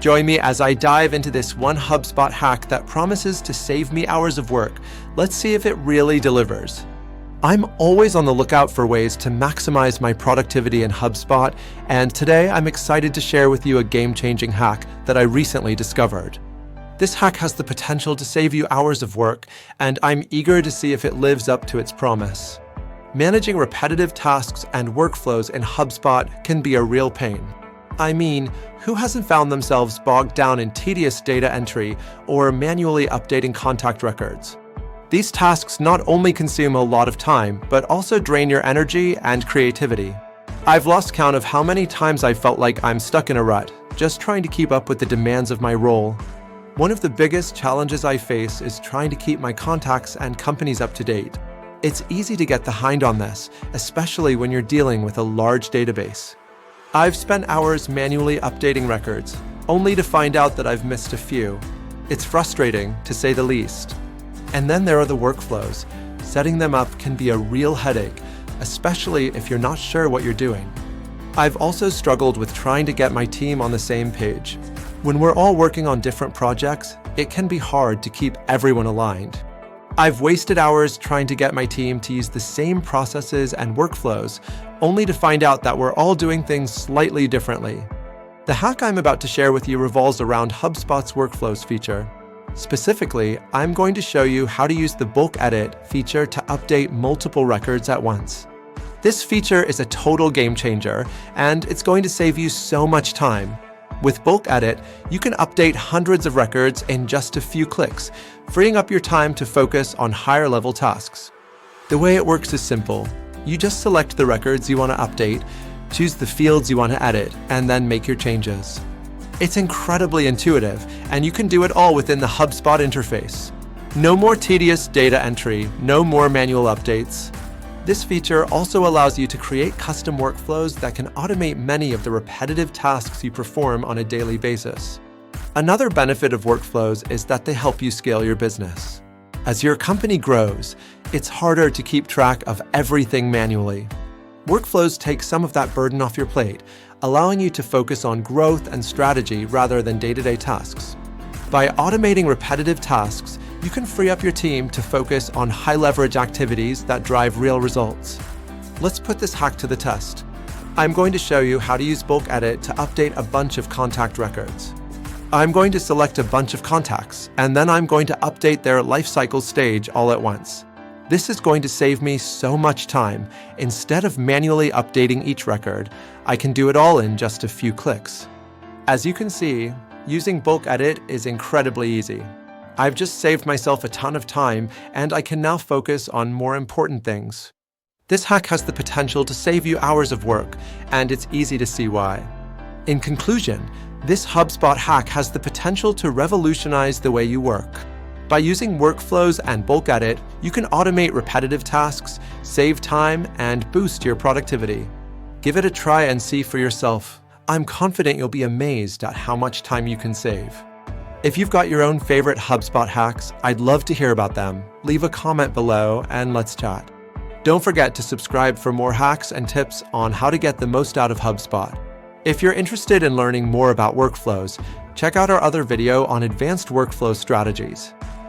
Join me as I dive into this one HubSpot hack that promises to save me hours of work. Let's see if it really delivers. I'm always on the lookout for ways to maximize my productivity in HubSpot, and today I'm excited to share with you a game-changing hack that I recently discovered. This hack has the potential to save you hours of work, and I'm eager to see if it lives up to its promise. Managing repetitive tasks and workflows in HubSpot can be a real pain. I mean, who hasn't found themselves bogged down in tedious data entry or manually updating contact records? These tasks not only consume a lot of time, but also drain your energy and creativity. I've lost count of how many times I felt like I'm stuck in a rut, just trying to keep up with the demands of my role. One of the biggest challenges I face is trying to keep my contacts and companies up to date. It's easy to get behind on this, especially when you're dealing with a large database. I've spent hours manually updating records, only to find out that I've missed a few. It's frustrating, to say the least. And then there are the workflows. Setting them up can be a real headache, especially if you're not sure what you're doing. I've also struggled with trying to get my team on the same page. When we're all working on different projects, it can be hard to keep everyone aligned. I've wasted hours trying to get my team to use the same processes and workflows, only to find out that we're all doing things slightly differently. The hack I'm about to share with you revolves around HubSpot's Workflows feature. Specifically, I'm going to show you how to use the bulk edit feature to update multiple records at once. This feature is a total game changer, and it's going to save you so much time. With bulk edit, you can update hundreds of records in just a few clicks, freeing up your time to focus on higher level tasks. The way it works is simple. You just select the records you want to update, choose the fields you want to edit, and then make your changes. It's incredibly intuitive, and you can do it all within the HubSpot interface. No more tedious data entry, no more manual updates. This feature also allows you to create custom workflows that can automate many of the repetitive tasks you perform on a daily basis. Another benefit of workflows is that they help you scale your business. As your company grows, it's harder to keep track of everything manually. Workflows take some of that burden off your plate, allowing you to focus on growth and strategy rather than day-to-day tasks. By automating repetitive tasks, you can free up your team to focus on high-leverage activities that drive real results. Let's put this hack to the test. I'm going to show you how to use bulk edit to update a bunch of contact records. I'm going to select a bunch of contacts, and then I'm going to update their lifecycle stage all at once. This is going to save me so much time. Instead of manually updating each record, I can do it all in just a few clicks. As you can see, using bulk edit is incredibly easy. I've just saved myself a ton of time, and I can now focus on more important things. This hack has the potential to save you hours of work, and it's easy to see why. In conclusion, this HubSpot hack has the potential to revolutionize the way you work. By using workflows and bulk edit, you can automate repetitive tasks, save time, and boost your productivity. Give it a try and see for yourself. I'm confident you'll be amazed at how much time you can save. If you've got your own favorite HubSpot hacks, I'd love to hear about them. Leave a comment below and let's chat. Don't forget to subscribe for more hacks and tips on how to get the most out of HubSpot. If you're interested in learning more about workflows, check out our other video on advanced workflow strategies.